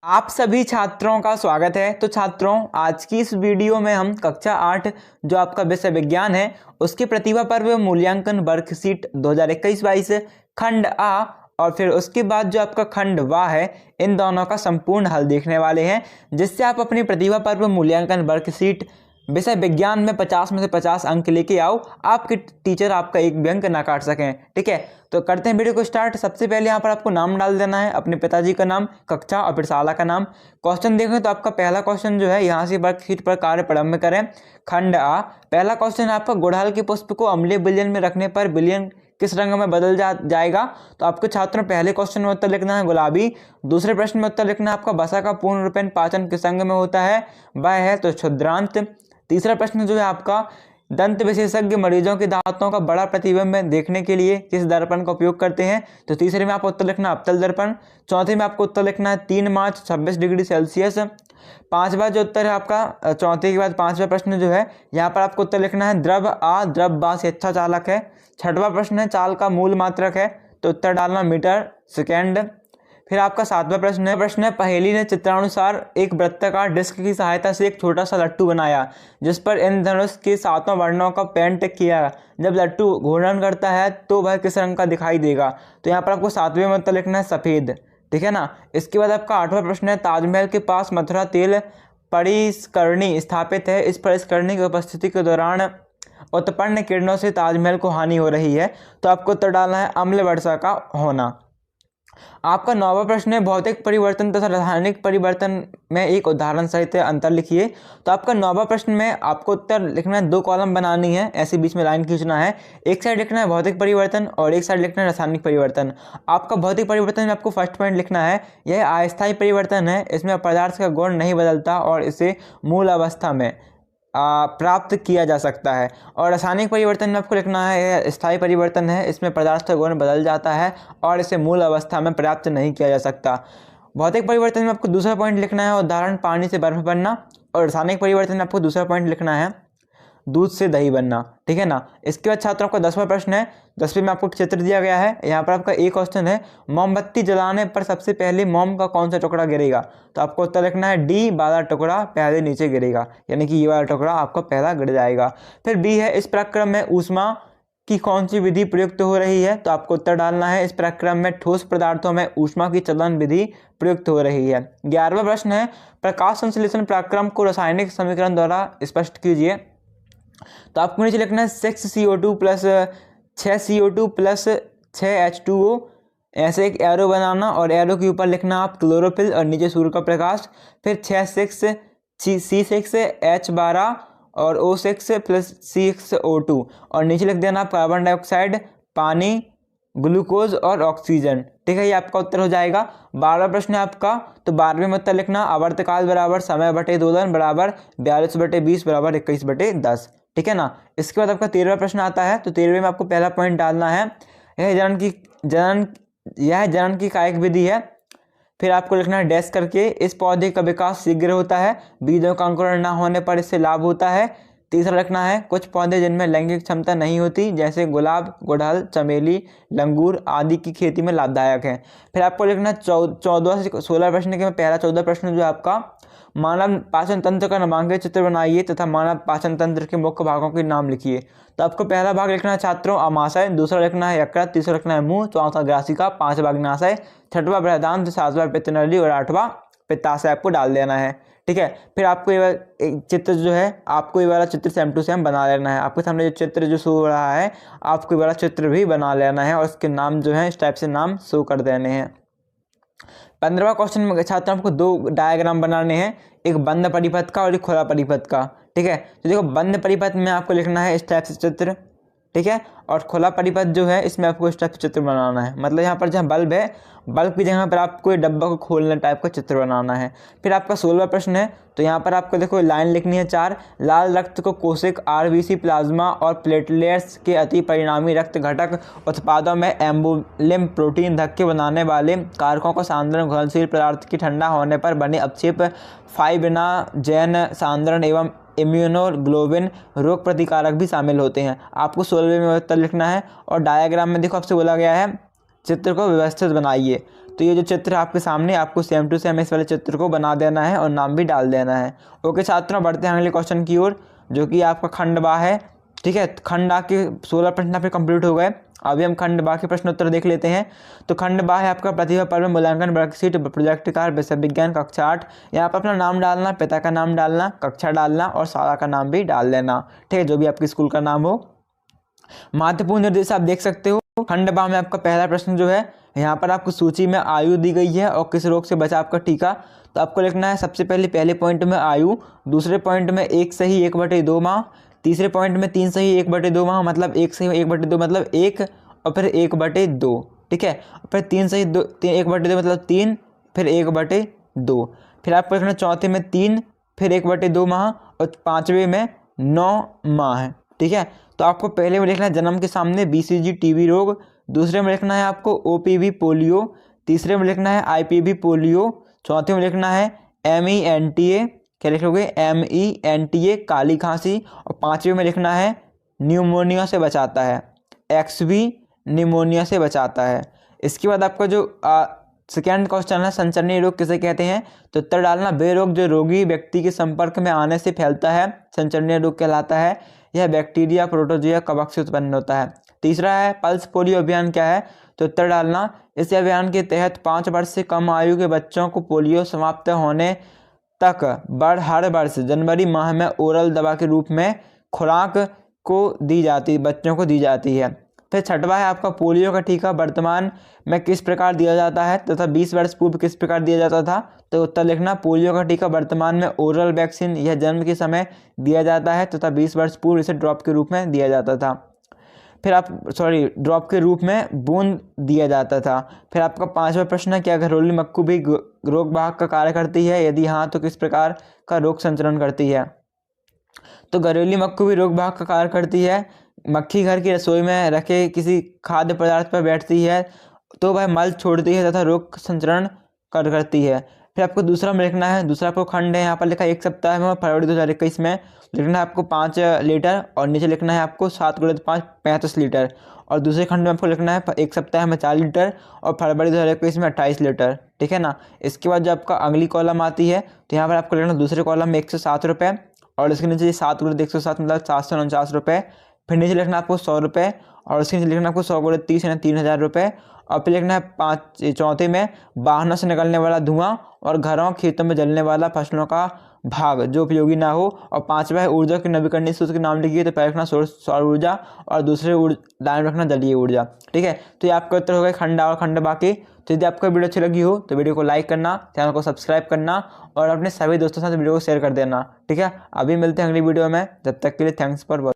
आप सभी छात्रों का स्वागत है। तो छात्रों, आज की इस वीडियो में हम कक्षा 8 जो आपका विषय विज्ञान है उसकी प्रतिभा पर्व मूल्यांकन वर्कशीट 2021-22 खंड आ और फिर उसके बाद जो आपका खंड वा है, इन दोनों का संपूर्ण हल देखने वाले हैं, जिससे आप अपनी प्रतिभा पर्व मूल्यांकन वर्कशीट विषय विज्ञान में 50 में से 50 अंक लेके आओ, आपके टीचर आपका एक भी अंक ना काट सकें। ठीक है, तो करते हैं वीडियो को स्टार्ट। सबसे पहले यहाँ पर आपको नाम डाल देना है, अपने पिताजी का नाम, कक्षा और फिर शाला का नाम। क्वेश्चन देखें तो आपका पहला क्वेश्चन जो है यहाँ से वर्कशीट पर कार्य प्रारंभ करें। खंड आ, पहला क्वेश्चन आपका गुड़हल के पुष्प को अम्लीय विलयन में रखने पर विलयन किस रंग में बदल जाएगा। तो आपके छात्रों पहले क्वेश्चन में उत्तर लिखना है गुलाबी। दूसरे प्रश्न में उत्तर लिखना है आपका वसा का पूर्ण रूपेण पाचन किस अंग में होता है, वह है तो क्षुद्रांत। तीसरा प्रश्न जो है आपका दंत विशेषज्ञ मरीजों के दांतों का बड़ा प्रतिबिंब देखने के लिए किस दर्पण का उपयोग करते हैं। तो तीसरे में आपको उत्तर लिखना है अवतल दर्पण। चौथे में आपको उत्तर लिखना है 3 मार्च 26 डिग्री सेल्सियस। पांचवा जो उत्तर है आपका चौथे के बाद पांचवा प्रश्न जो है यहाँ पर आपको उत्तर लिखना है द्रव आ द्रव बा से अच्छा चालक है। छठवां प्रश्न है चाल का मूल मात्रक है, तो उत्तर डालना मीटर सेकेंड। फिर आपका सातवां प्रश्न है पहेली ने चित्रानुसार एक वृत्ताकार डिस्क की सहायता से एक छोटा सा लट्टू बनाया जिस पर इंद्रधनुष के 7 वर्णों का पेंट किया। जब लट्टू घूर्णन करता है तो वह किस रंग का दिखाई देगा। तो यहाँ पर आपको 7वें में उत्तर लिखना है सफ़ेद। ठीक है ना। इसके बाद आपका 8वां प्रश्न है ताजमहल के पास मथुरा तेल परिष्करणी स्थापित है, इस परिष्करणी की उपस्थिति के दौरान उत्पन्न किरणों से ताजमहल को हानि हो रही है। तो आपको उत्तर डालना है अम्ल वर्षा का होना। आपका 9वां प्रश्न है भौतिक परिवर्तन तथा रासायनिक परिवर्तन में एक उदाहरण सहित अंतर लिखिए। तो आपका 9वां प्रश्न में आपको उत्तर लिखना है 2 कॉलम बनानी है, ऐसे बीच में लाइन खींचना है। एक साइड लिखना है भौतिक परिवर्तन और एक साइड लिखना है रासायनिक परिवर्तन। आपका भौतिक परिवर्तन में आपको फर्स्ट पॉइंट लिखना है यह अस्थायी परिवर्तन है, इसमें पदार्थ का गुण नहीं बदलता और इसे मूल अवस्था में प्राप्त किया जा सकता है। और रासायनिक परिवर्तन में आपको लिखना है यह स्थायी परिवर्तन है, इसमें पदार्थ का गुण बदल जाता है और इसे मूल अवस्था में प्राप्त नहीं किया जा सकता। भौतिक परिवर्तन में आपको दूसरा पॉइंट लिखना है उदाहरण पानी से बर्फ बनना, और रासायनिक परिवर्तन में आपको दूसरा पॉइंट लिखना है दूध से दही बनना। ठीक है ना। इसके बाद छात्रों का 10वां प्रश्न है। 10वें में आपको चित्र दिया गया है, यहाँ पर आपका एक क्वेश्चन है मोमबत्ती जलाने पर सबसे पहले मोम का कौन सा टुकड़ा गिरेगा। तो आपको उत्तर लिखना है डी वाला टुकड़ा पहले नीचे गिरेगा, यानी कि ये वाला टुकड़ा आपका पहला गिर जाएगा। फिर बी है इस प्रक्रम में ऊष्मा की कौन सी विधि प्रयुक्त हो रही है। तो आपको उत्तर डालना है इस प्रक्रम में ठोस पदार्थों में ऊष्मा की चलन विधि प्रयुक्त हो रही है। 11वां प्रश्न है प्रकाश संश्लेषण प्रक्रम को रासायनिक समीकरण द्वारा स्पष्ट कीजिए। तो आपको नीचे लिखना है 6CO2 plus 6CO2 plus 6H2O, ऐसे एक एरो बनाना और एरो के ऊपर लिखना आप क्लोरोफिल और नीचे सूर्य का प्रकाश। फिर 6C6H12 और O6 प्लस C6O2 और नीचे लिख देना आप कार्बन डाइऑक्साइड, पानी, ग्लूकोज और ऑक्सीजन। ठीक है, ये आपका उत्तर हो जाएगा। 12वां प्रश्न है आपका, तो 12वें में उत्तर लिखना आवर्तकाल बराबर समय बटे दोलन बराबर 42/20 बराबर 21/10। ठीक है ना। इसके बाद आपका 13वां प्रश्न आता है। तो 13वें में आपको पहला पॉइंट डालना है यह जनन की कायिक विधि है। फिर आपको लिखना है डैश करके इस पौधे का विकास शीघ्र होता है, बीजों का अंकुरण न होने पर इससे लाभ होता है। तीसरा लिखना है कुछ पौधे जिनमें लैंगिक क्षमता नहीं होती जैसे गुलाब, गुड़हल, चमेली, लंगूर आदि की खेती में लाभदायक है। फिर आपको लिखना 14 से 16 प्रश्न के में पहला 14 प्रश्न जो आपका मानव पाचन तंत्र का नामांकित चित्र बनाइए तथा मानव पाचन तंत्र के मुख्य भागों के नाम लिखिए। तो आपको पहला भाग लिखना है छात्रों आमाशय, दूसरा लिखना है यकृत, तीसरा लिखना है मुंह, चौथा ग्रासिका, 5वां अग्नाशय, 6वां बृहदांत्र, 7वां पित्तनली और 8वां पित्ताशय आपको डाल देना है। ठीक है। फिर आपको ये चित्र जो है आपको ये वाला चित्र सेम टू सेम बना लेना है। आपके सामने जो चित्र जो शो हो रहा है आपको ये वाला चित्र भी बना लेना है और उसके नाम जो है इस टाइप से नाम शो कर देने हैं। 15वां क्वेश्चन में छात्रों आपको 2 डायग्राम बनाने हैं, एक बंद परिपथ का और एक खुला परिपथ का। ठीक है। तो देखो बंद परिपथ में आपको लिखना है इस टाइप से चित्र। ठीक है। और खुला परिपथ जो है इसमें आपको इस टाइप से चित्र बनाना है, मतलब यहाँ पर जहाँ बल्ब है बल्ब की जगह पर आपको ये डब्बा को खोलने टाइप का चित्र बनाना है। फिर आपका 16वां प्रश्न है। तो यहाँ पर आपको देखो लाइन लिखनी है 4, लाल रक्त को कोशिक, RBC, प्लाज्मा और प्लेटलेट्स के अति परिणामी रक्त घटक उत्पादों में एम्बुलिन प्रोटीन धक्के बनाने वाले कारकों को सांद्रण घुलनशील पदार्थ की ठंडा होने पर बने अपक्षेप फाइब्रिनोजेन सांद्रण एवं इम्यूनोग्लोबिन रोग प्रतिकारक भी शामिल होते हैं। आपको 16वें में उत्तर लिखना है। और डायग्राम में देखो आपसे बोला गया है चित्र को व्यवस्थित बनाइए। तो ये जो चित्र आपके सामने, आपको सेम टू सेम इस वाले चित्र को बना देना है और नाम भी डाल देना है। ओके छात्रों, बढ़ते हैं अगले क्वेश्चन की ओर, जो कि आपका खंड बा है। ठीक है, खंड आ के 16 प्रश्न आपके कंप्लीट हो गए। अभी हम खंड बा के प्रश्न उत्तर देख लेते हैं। तो खंड बा है आपका प्रतिभा पर्व मूल्यांकन वर्कशीट प्रोजेक्ट कार्य विषय विज्ञान कक्षा 8। यहाँ पर अपना नाम डालना, पिता का नाम डालना, कक्षा डालना और शाला का नाम भी डाल देना। ठीक है, जो भी आपके स्कूल का नाम हो। महत्वपूर्ण निर्देश आप देख सकते हो। खंड बा में आपका पहला प्रश्न जो है, यहाँ पर आपको सूची में आयु दी गई है और किस रोग से बचाव का टीका। तो आपको लिखना है सबसे पहले पॉइंट में आयु, दूसरे पॉइंट में 1 सही 1/2 माह, तीसरे पॉइंट में 3 सही 1/2 माह, मतलब 1 सही 1/2 मतलब 1 और फिर 1/2। ठीक है, फिर 3 सही 1/2 मतलब 3, फिर 1/2। फिर आपको लिखना चौथे में 3, फिर 1/2 माह और पाँचवें में 9 माह। ठीक है, तो आपको पहले में लिखना है जन्म के सामने BCG टीबी रोग, दूसरे में लिखना है आपको OPV पोलियो, तीसरे में लिखना है IPV पोलियो, चौथे में लिखना है MENTA, क्या लिखोगे MENTA काली खांसी, और पांचवे में लिखना है न्यूमोनिया से बचाता है, XV निमोनिया से बचाता है। इसके बाद आपका जो सेकेंड क्वेश्चन है संचरणीय रोग किसे कहते हैं। तो उत्तर डालना वे रोग जो रोगी व्यक्ति के संपर्क में आने से फैलता है संचरणीय रोग कहलाता है। यह बैक्टीरिया प्रोटोजोआ कवक से उत्पन्न होता है। तीसरा है पल्स पोलियो अभियान क्या है। तो उत्तर डालना इस अभियान के तहत 5 वर्ष से कम आयु के बच्चों को पोलियो समाप्त होने तक हर वर्ष जनवरी माह में ओरल दवा के रूप में खुराक बच्चों को दी जाती है। फिर छठवां है आपका पोलियो का टीका वर्तमान में किस प्रकार दिया जाता है तथा 20 वर्ष पूर्व किस प्रकार दिया जाता था। तो उत्तर लिखना पोलियो का टीका वर्तमान में ओरल वैक्सीन यह जन्म के समय दिया जाता है तथा 20 वर्ष पूर्व इसे ड्रॉप के रूप में दिया जाता था। ड्रॉप के रूप में बूंद दिया जाता था। फिर आपका पांचवा प्रश्न है क्या घरेलू मक्खी भी रोग वाहक का कार्य करती है, यदि हाँ तो किस प्रकार का रोग संचरण करती है। तो घरेलू मक्खी भी रोग वाहक का कार्य करती है। मक्खी घर की रसोई में रखे किसी खाद्य पदार्थ पर बैठती है तो वह मल छोड़ती है तथा रोग संचरण करती है। फिर आपको दूसरा में लिखना है, दूसरा आपको खंड है, यहाँ पर लिखा 1 सप्ताह में फरवरी 2021 में लिखना है आपको 5 लीटर और नीचे लिखना है आपको 7 × 5 35 लीटर। और दूसरे खंड में आपको लिखना है 1 सप्ताह में 4 लीटर और फरवरी 2021 में 28 लीटर। ठीक है ना। इसके बाद जो आपका अगली कॉलम आती है तो यहाँ पर आपको लिखना दूसरे कॉलम में 107 रुपये और इसके नीचे 7 × 107 मतलब 749 रुपये। फिर नीचे लिखना आपको 100 रुपये और उसके नीचे लिखना आपको 100 × 30 यानी 3000 रुपये। और फिर लिखना है चौथे में वाहनों से निकलने वाला धुआं और घरों खेतों में जलने वाला फसलों का भाग जो उपयोगी ना हो। और पांचवा है ऊर्जा की नवीकरणीय स्रोत के नाम लिखिए। तो पहले रखना सौर ऊर्जा और दूसरे लाइन रखना जलीय ऊर्जा। ठीक है, तो ये आपका उत्तर हो गए खंड और खंड बाकी। तो यदि आपको वीडियो अच्छी लगी हो तो वीडियो को लाइक करना, चैनल को सब्सक्राइब करना और अपने सभी दोस्तों के साथ वीडियो को शेयर कर देना। ठीक है, अभी मिलते हैं अगली वीडियो में, जब तक के लिए थैंक्स फॉर वॉचिंग।